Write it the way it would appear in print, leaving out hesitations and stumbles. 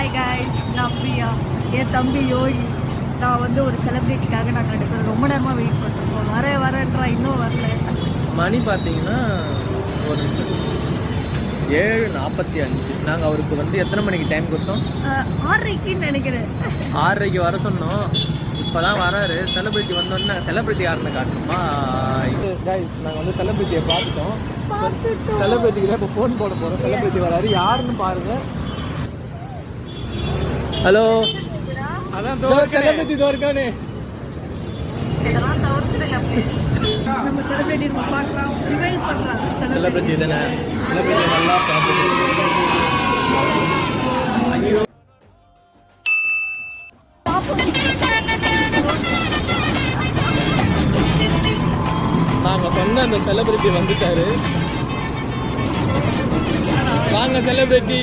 Hi guys, நான் பிரியா, என் தம்பி யோகி. நான் வந்து ஒரு செலிப்ரிட்டிக்காக நாங்கள் ரெண்டு பேரும் ரொம்ப நேரமாக வெயிட் பண்ணிருக்கோம். வரேன்றா, இன்னும் வரல. மணி பார்த்தீங்கன்னா ஒரு 7:45. நாங்கள் அவருக்கு வந்து எத்தனை மணிக்கு டைம் கொடுத்தோம்? 6:30க்குன்னு நினைக்கிறேன். 6:30 வர சொன்னோம். இப்போ தான் வராரு. செலிப்ரிட்டி வந்தோடனே செலிப்ரிட்டி யாருன்னு காட்டணுமா? இது கைஸ், நாங்கள் வந்து செலிப்ரிட்டியை பார்த்துட்டோம். செலிப்ரிட்டிக்கு தான் இப்போ ஃபோன் போட போகிறோம். செலிப்ரிட்டி வராரு, யாருன்னு பாருங்க. ஹலோ, அதான் செலிப்ரிட்டி தோற்கானே. இதெல்லாம் தவிர்த்துடுங்க ப்ளீஸ். நம்ம செலிப்ரிட்டி பார்க்கலாம், ரிவைல் பண்ணலாம். செலிப்ரிட்டி தானே, செலிப்ரிட்டி நல்லா பார்த்துட்டு. ஐயோ, நாங்கள் சொன்ன அந்த செலிப்ரிட்டி வந்துட்டாரு. வாங்க செலிப்ரிட்டி.